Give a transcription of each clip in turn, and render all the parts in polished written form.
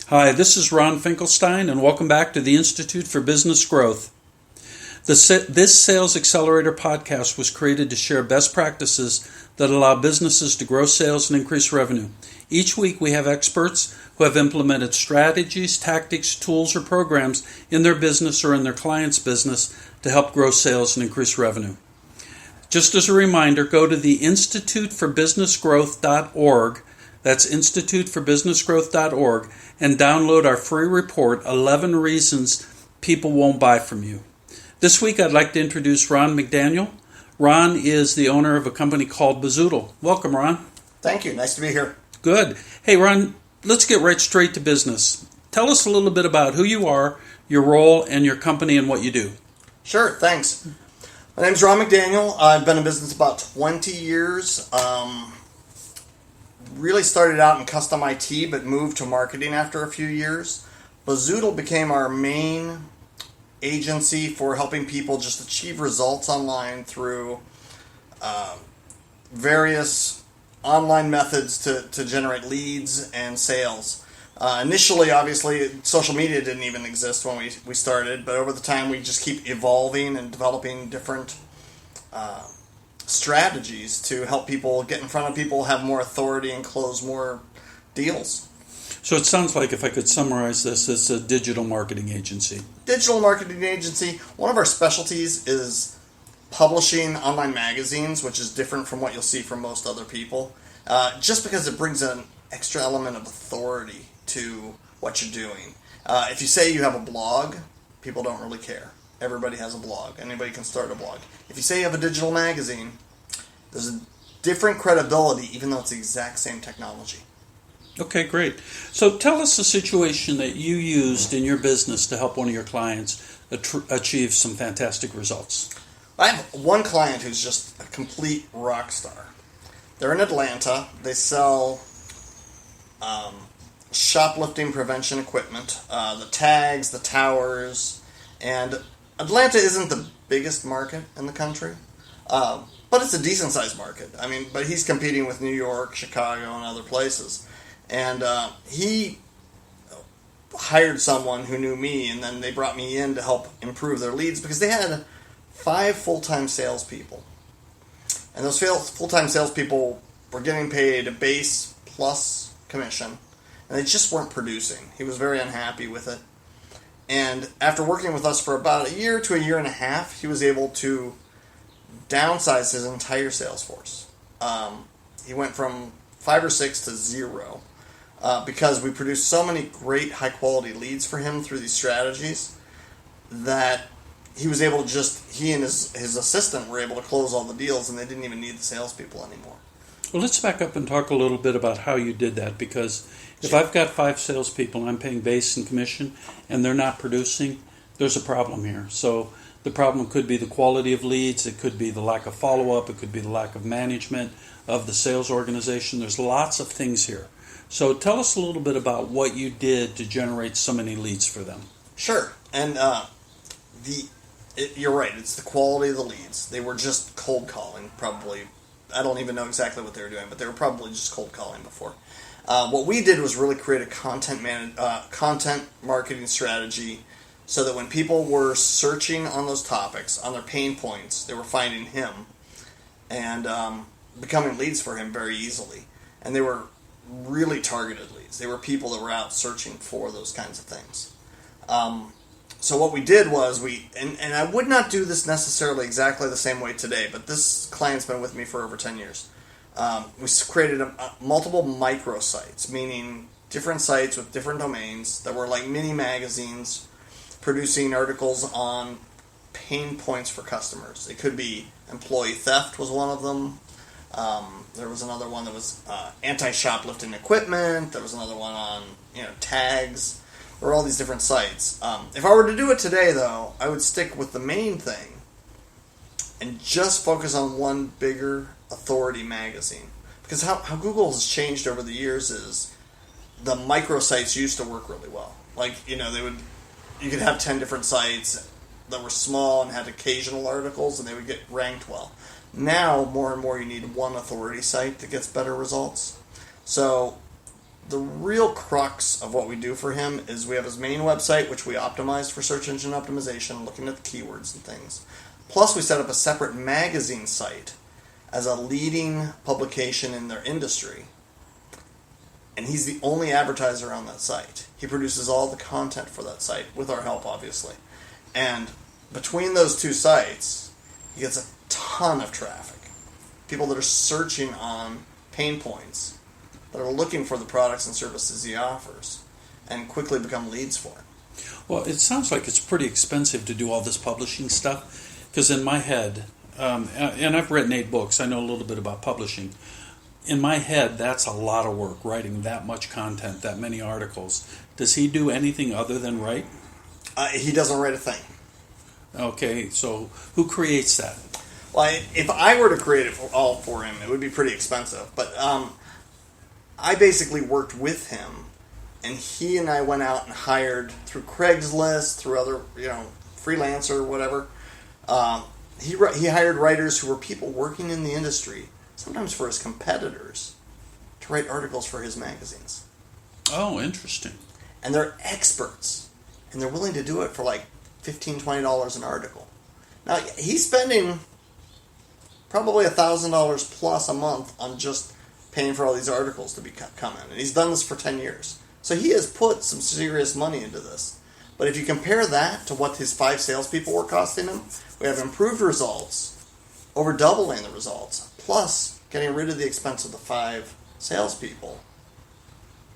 Hi, this is Ron Finkelstein, and welcome back to the Institute for Business Growth. This Sales Accelerator podcast was created to share best practices that allow businesses to grow sales and increase revenue. Each week we have experts who have implemented strategies, tactics, tools, or programs in their business or in their client's business to help grow sales and increase revenue. Just as a reminder, go to the instituteforbusinessgrowth.org. That's instituteforbusinessgrowth.org, and download our free report, 11 Reasons People Won't Buy From You. This week I'd like to introduce Ron McDaniel. Ron is the owner of a company called Bazoodle. Welcome, Ron. Thank you. Nice to be here. Good. Hey, Ron, let's get right straight to business. Tell us a little bit about who you are, your role, and your company and what you do. Sure, thanks. My name's Ron McDaniel. I've been in business about 20 years. Really started out in custom IT, but moved to marketing after a few years. Bazoodle became our main agency for helping people just achieve results online through various online methods to generate leads and sales. Initially, obviously, social media didn't even exist when we started, but over the time we just keep evolving and developing different strategies to help people get in front of people, have more authority, and close more deals. So it sounds like, if I could summarize this, it's a digital marketing agency. Digital marketing agency. One of our specialties is publishing online magazines, which is different from what you'll see from most other people, just because it brings an extra element of authority to what you're doing. If you say you have a blog, people don't really care. Everybody has a blog. Anybody can start a blog. If you say you have a digital magazine, there's a different credibility, even though it's the exact same technology. Okay, great. So tell us a situation that you used in your business to help one of your clients achieve some fantastic results. I have one client who's just a complete rock star. They're in Atlanta. They sell shoplifting prevention equipment, the tags, the towers, and Atlanta isn't the biggest market in the country, but it's a decent-sized market. But he's competing with New York, Chicago, and other places. And he hired someone who knew me, and then they brought me in to help improve their leads because they had 5 full-time salespeople. And those full-time salespeople were getting paid a base plus commission, and they just weren't producing. He was very unhappy with it. And after working with us for about a year to a year and a half, he was able to downsize his entire sales force. He went from 5 or 6 to 0 because we produced so many great high-quality leads for him through these strategies that he was able to he and his assistant were able to close all the deals, and they didn't even need the salespeople anymore. Well, let's back up and talk a little bit about how you did that, because if I've got 5 salespeople and I'm paying base and commission and they're not producing, there's a problem here. So the problem could be the quality of leads, it could be the lack of follow-up, it could be the lack of management of the sales organization. There's lots of things here. So tell us a little bit about what you did to generate so many leads for them. Sure. And you're right, it's the quality of the leads. They were just cold calling, probably. I don't even know exactly what they were doing, but they were probably just cold calling before. What we did was really create a content marketing strategy so that when people were searching on those topics, on their pain points, they were finding him and becoming leads for him very easily. And they were really targeted leads. They were people that were out searching for those kinds of things. So what we did was and I would not do this necessarily exactly the same way today, but this client's been with me for over 10 years. We created multiple microsites, meaning different sites with different domains that were like mini magazines producing articles on pain points for customers. It could be employee theft was one of them. There was another one that was anti-shoplifting equipment. There was another one on tags. There were all these different sites. If I were to do it today, though, I would stick with the main thing and just focus on one bigger authority magazine. Because how Google has changed over the years is the microsites used to work really well. Like, you could have 10 different sites that were small and had occasional articles, and they would get ranked well. Now, more and more, you need one authority site that gets better results. So the real crux of what we do for him is we have his main website, which we optimized for search engine optimization, looking at the keywords and things. Plus, we set up a separate magazine site as a leading publication in their industry. And he's the only advertiser on that site. He produces all the content for that site, with our help, obviously. And between those two sites, he gets a ton of traffic. People that are searching on pain points, that are looking for the products and services he offers, and quickly become leads for him. Well, it sounds like it's pretty expensive to do all this publishing stuff, because in my head, and I've written 8 books, I know a little bit about publishing. In my head, that's a lot of work, writing that much content, that many articles. Does he do anything other than write? He doesn't write a thing. Okay, so who creates that? Well, if I were to create it all for him, it would be pretty expensive. But I basically worked with him, and he and I went out and hired through Craigslist, through other, freelancer or whatever. He hired writers who were people working in the industry, sometimes for his competitors, to write articles for his magazines. Oh, interesting. And they're experts, and they're willing to do it for like $15, $20 an article. Now, he's spending probably $1,000 plus a month on just paying for all these articles to be come in. And he's done this for 10 years. So he has put some serious money into this. But if you compare that to what his 5 salespeople were costing him, we have improved results, over doubling the results, plus getting rid of the expense of the 5 salespeople.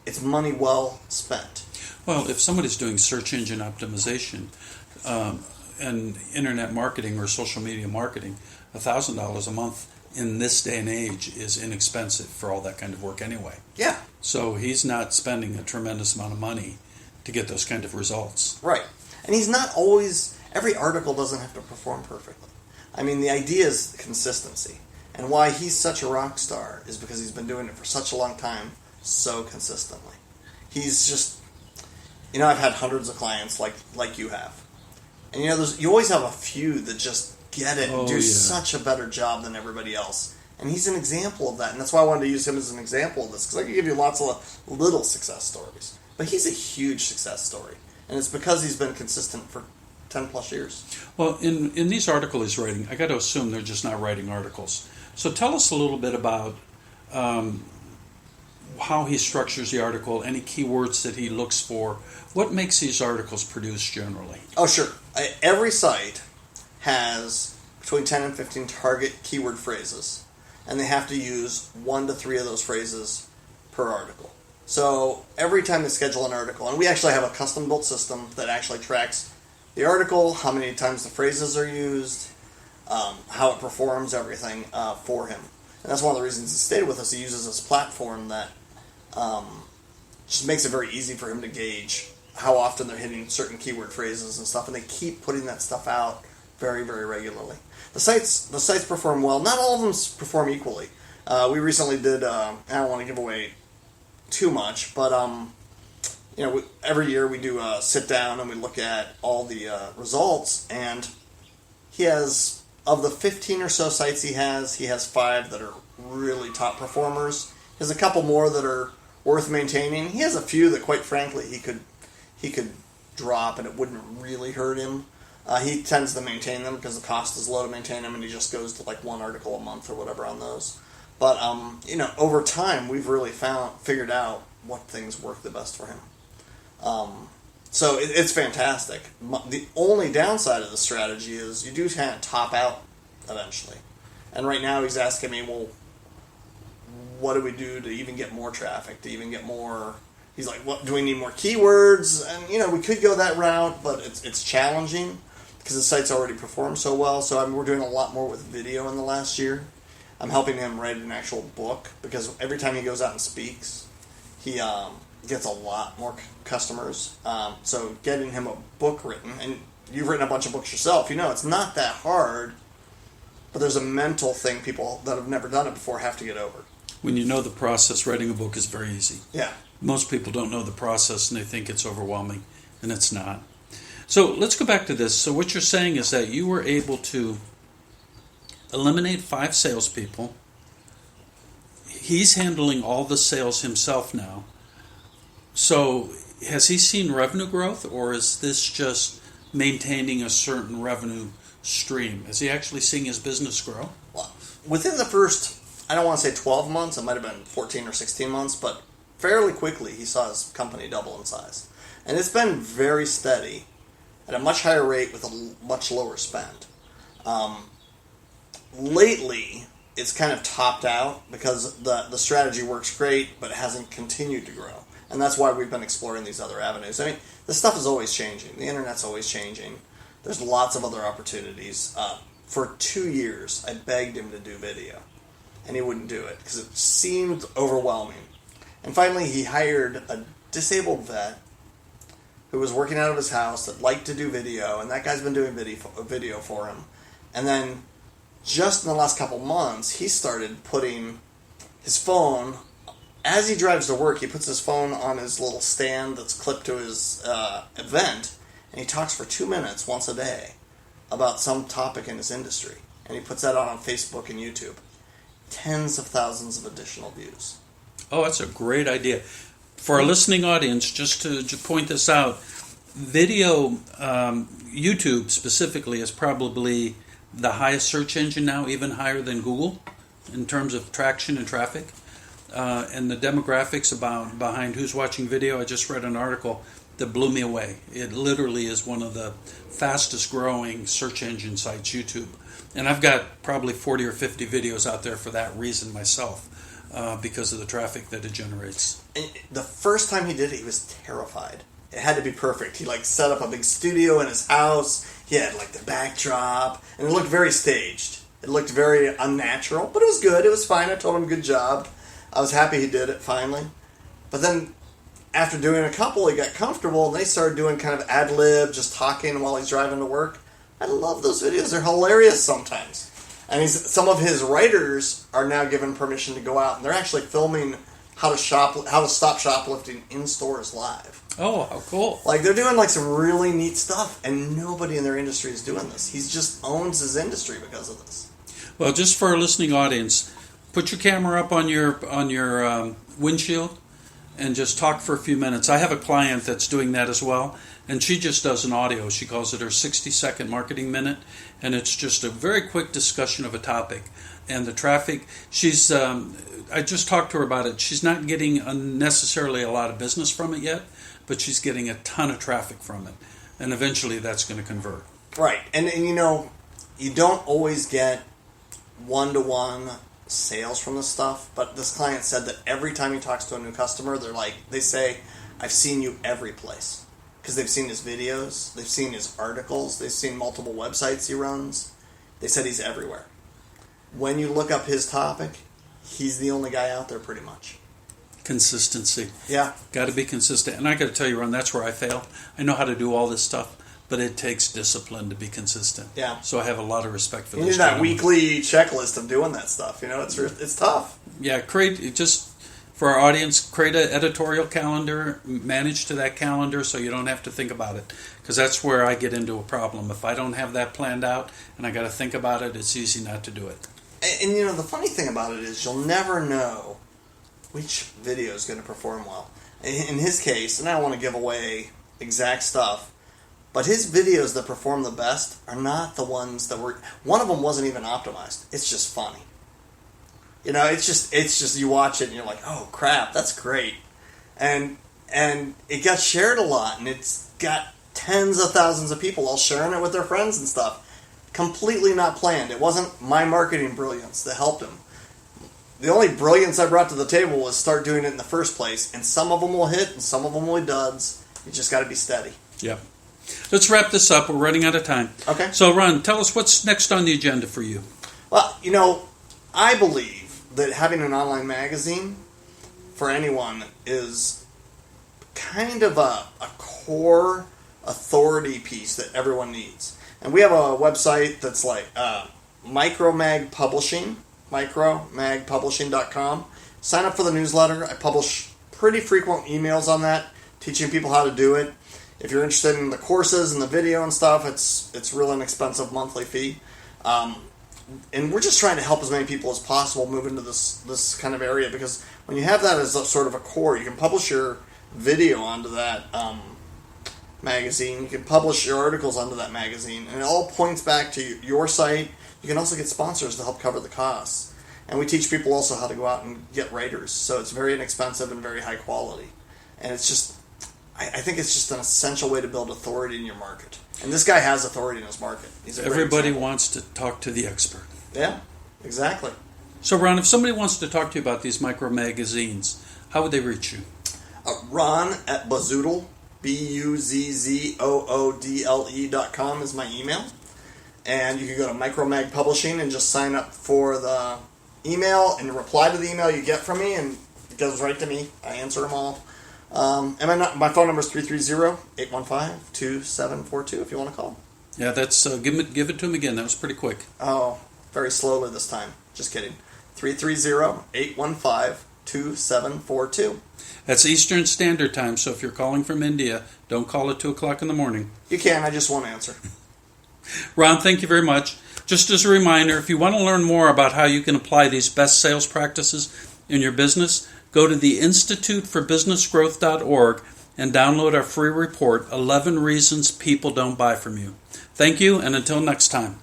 It's money well spent. Well, if somebody's doing search engine optimization and internet marketing or social media marketing, $1,000 a month in this day and age is inexpensive for all that kind of work anyway. Yeah. So he's not spending a tremendous amount of money to get those kind of results. Right. And he's not always, every article doesn't have to perform perfectly. I mean, the idea is consistency. And why he's such a rock star is because he's been doing it for such a long time, so consistently. He's just, I've had hundreds of clients like you have. And you always have a few that just get it and do such a better job than everybody else. And he's an example of that. And that's why I wanted to use him as an example of this, because I could give you lots of little success stories. But he's a huge success story. And it's because he's been consistent for 10 plus years. Well, in these articles he's writing, I got to assume they're just not writing articles. So tell us a little bit about how he structures the article, any keywords that he looks for. What makes these articles produced generally? Oh, sure. Every site has between 10 and 15 target keyword phrases, and they have to use 1 to 3 of those phrases per article. So every time they schedule an article, and we actually have a custom-built system that actually tracks the article, how many times the phrases are used, how it performs, everything for him. And that's one of the reasons he stayed with us. He uses this platform that just makes it very easy for him to gauge how often they're hitting certain keyword phrases and stuff, and they keep putting that stuff out very, very regularly. The sites perform well. Not all of them perform equally. We recently did, I don't want to give away too much, but every year we do a sit down and we look at all the results, and he has, of the 15 or so sites he has 5 that are really top performers. He has a couple more that are worth maintaining. He has a few that, quite frankly, he could drop and it wouldn't really hurt him. He tends to maintain them because the cost is low to maintain them, and he just goes to like 1 article a month or whatever on those. But over time, we've really figured out what things work the best for him. So it's fantastic. The only downside of the strategy is you do kind of top out eventually. And right now he's asking me, well, what do we do to even get more traffic, to even get more... He's like, what, do we need more keywords? And, we could go that route, but it's challenging because the site's already performed so well. So we're doing a lot more with video in the last year. I'm helping him write an actual book because every time he goes out and speaks, he gets a lot more customers. So getting him a book written, and you've written a bunch of books yourself, it's not that hard, but there's a mental thing people that have never done it before have to get over. When you know the process, writing a book is very easy. Yeah. Most people don't know the process and they think it's overwhelming, and it's not. So let's go back to this. So what you're saying is that you were able to eliminate 5 salespeople. He's handling all the sales himself now. So has he seen revenue growth, or is this just maintaining a certain revenue stream? Is he actually seeing his business grow? Well, within the first, I don't want to say 12 months, it might have been 14 or 16 months, but fairly quickly he saw his company double in size. And it's been very steady at a much higher rate with a much lower spend. Lately, it's kind of topped out because the strategy works great, but it hasn't continued to grow. And that's why we've been exploring these other avenues. I mean, this stuff is always changing. The internet's always changing. There's lots of other opportunities. For 2 years, I begged him to do video, and he wouldn't do it because it seemed overwhelming. And finally, he hired a disabled vet who was working out of his house that liked to do video, and that guy's been doing video for him. And then just in the last couple months, he started putting his phone, as he drives to work, he puts his phone on his little stand that's clipped to his event, and he talks for 2 minutes once a day about some topic in his industry. And he puts that on Facebook and YouTube. Tens of thousands of additional views. Oh, that's a great idea. For our listening audience, just to point this out, video, YouTube specifically, is probably the highest search engine now, even higher than Google in terms of traction and traffic. And the demographics behind who's watching video, I just read an article that blew me away. It literally is one of the fastest growing search engine sites, YouTube. And I've got probably 40 or 50 videos out there for that reason myself, because of the traffic that it generates. And the first time he did it, he was terrified. It had to be perfect. He set up a big studio in his house. He had the backdrop, and it looked very staged. It looked very unnatural, but it was good. It was fine. I told him good job. I was happy he did it finally. But then after doing a couple, he got comfortable, and they started doing kind of ad-lib, just talking while he's driving to work. I love those videos. They're hilarious sometimes. And some of his writers are now given permission to go out, and they're actually filming how to stop shoplifting in stores live. Oh, how cool. They're doing some really neat stuff, and nobody in their industry is doing this. He just owns his industry because of this. Well, just for our listening audience, put your camera up on your windshield and just talk for a few minutes. I have a client that's doing that as well, and she just does an audio. She calls it her 60-second marketing minute, and it's just a very quick discussion of a topic. And the traffic, I just talked to her about it. She's not getting necessarily a lot of business from it yet, but she's getting a ton of traffic from it. And eventually that's going to convert. Right. And you don't always get one-to-one sales from this stuff, but this client said that every time he talks to a new customer, they say, I've seen you every place. Because they've seen his videos, they've seen his articles, they've seen multiple websites he runs. They said he's everywhere. When you look up his topic, he's the only guy out there pretty much. Consistency. Yeah. Got to be consistent. And I got to tell you, Ron, that's where I fail. I know how to do all this stuff, but it takes discipline to be consistent. Yeah. So I have a lot of respect for you this. need that weekly checklist of doing that stuff. It's tough. Yeah, for our audience, create an editorial calendar, manage to that calendar so you don't have to think about it. Because that's where I get into a problem. If I don't have that planned out and I got to think about it, it's easy not to do it. And the funny thing about it is you'll never know which video is going to perform well. In his case, and I don't want to give away exact stuff, but his videos that perform the best are not the ones that were... One of them wasn't even optimized. It's just funny. It's just you watch it and you're like, oh crap, that's great. And it got shared a lot, and it's got tens of thousands of people all sharing it with their friends and stuff. Completely not planned. It wasn't my marketing brilliance that helped him. The only brilliance I brought to the table was start doing it in the first place, and some of them will hit and some of them will be duds. You just got to be steady. Yeah. Let's wrap this up. We're running out of time. Okay. So, Ron, tell us what's next on the agenda for you. Well, I believe that having an online magazine for anyone is kind of a core authority piece that everyone needs. And we have a website that's Micromag Publishing, micromagpublishing.com. Sign up for the newsletter. I publish pretty frequent emails on that, teaching people how to do it. If you're interested in the courses and the video and stuff, it's real inexpensive monthly fee. And we're just trying to help as many people as possible move into this kind of area, because when you have that as a sort of a core, you can publish your video onto that magazine. You can publish your articles onto that magazine, and it all points back to your site. You can also get sponsors to help cover the costs. And we teach people also how to go out and get writers. So it's very inexpensive and very high quality. And it's just, I think it's just an essential way to build authority in your market. And this guy has authority in his market. Everybody wants to talk to the expert. Yeah, exactly. So Ron, if somebody wants to talk to you about these micro magazines, how would they reach you? Ron at Buzzoodle, BUZZOODLE.com is my email. And you can go to Micromag Publishing and just sign up for the email and reply to the email you get from me, and it goes right to me. I answer them all. And my phone number is 330-815-2742 if you want to call. Yeah, that's give it to him again. That was pretty quick. Oh, very slowly this time. Just kidding. 330-815-2742. That's Eastern Standard Time, so if you're calling from India, don't call at 2 o'clock in the morning. You can, I just won't answer. Ron, thank you very much. Just as a reminder, if you want to learn more about how you can apply these best sales practices in your business, go to the instituteforbusinessgrowth.org and download our free report, 11 Reasons People Don't Buy From You. Thank you, and until next time.